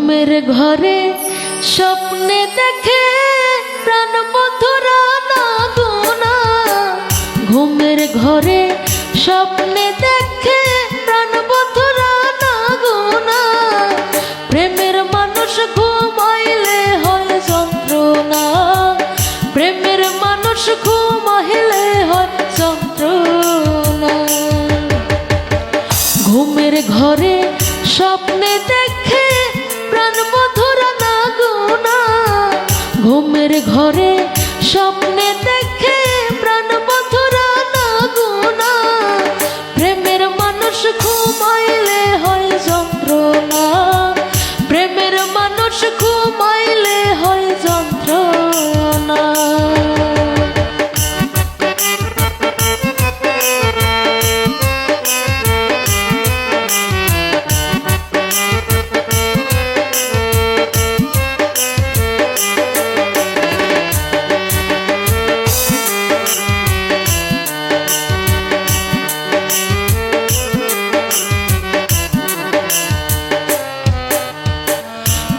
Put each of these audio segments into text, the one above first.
ঘুমের ঘরে স্বপ্নে দেখে প্রাণ বন্ধুরা না গোনা। ঘুমের ঘরে স্বপ্নে দেখে প্রাণ বন্ধুরা না গোনা। প্রেমের মানুষ ঘুমাইলে হয় যন্ত্রণা, প্রেমের মানুষ ঘুমাইলে হয় যন্ত্রণা। ঘুমের ঘরে স্বপ্নে দেখে প্রাণ বন্ধুরা না গোনা। ঘুমের ঘরে স্বপ্নে দেখে প্রাণ বন্ধুরা না গোনা। প্রেমের মানুষ ঘুমাইলে হয় যন্ত্রণা, প্রেমের মানুষ ঘুমাইলে হয় যন্ত্রণা।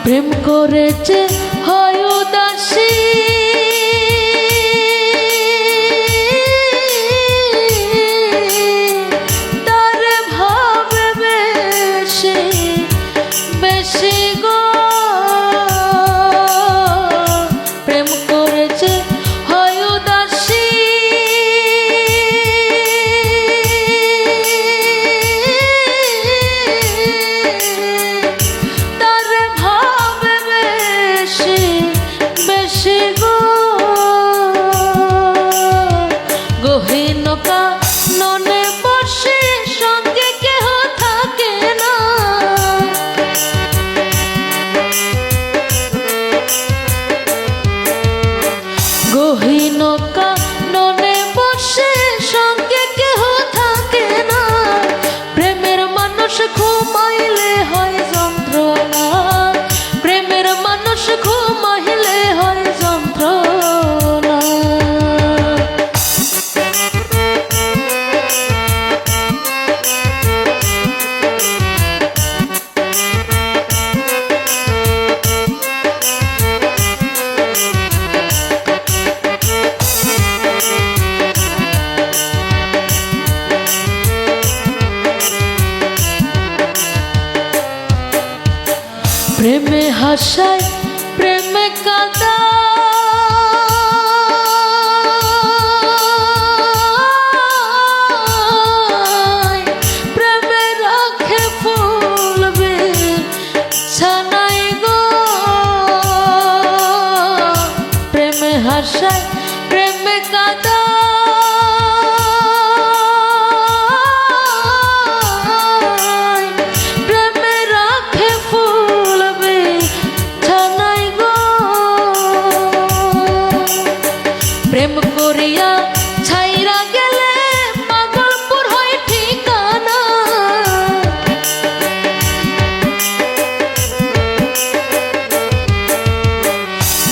প্রেম করেছে হয় উদাসী, তার ভাবে বেশি বেশি গো। প্রেম করেছে হয় উদাসী, গহীনকা ননে বসে সঙ্গে কেহ থাকে না। গহীনকা ননে বসে সঙ্গে কেহ থাকে না। প্রেমের মানুষ ঘুমাইলে হয় যন্ত্রণা, প্রেমের মানুষ ঘুমাইলে হয় যন্ত্রণা। প্রেমে হাসায় প্রেমে কাঁদায়, প্রেমে রাখে ফুল বিছানায় গো। প্রেমে হাসায় প্রেমে কাঁদায়, প্রেমে রাখে ফুল বিছানায় গো। প্রেম করিয়া ছাইরা গেলে পাগলপুর হয় ঠিকানা।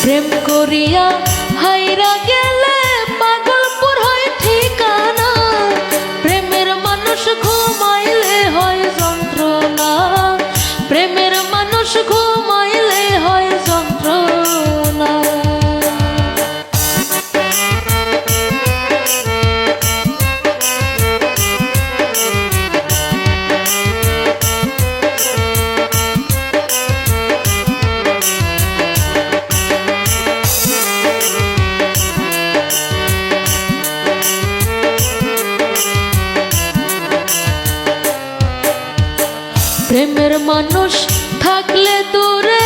প্রেম করিয়া হাইরা গেলে পাগলপুর হয় ঠিকানা। প্রেমের মানুষ ঘুমাইলে হয় যন্ত্রণা, প্রেমের মানুষ ঘুমাইলে হয় যন্ত্রণা। প্রেমের মানুষ থাকলে দূরে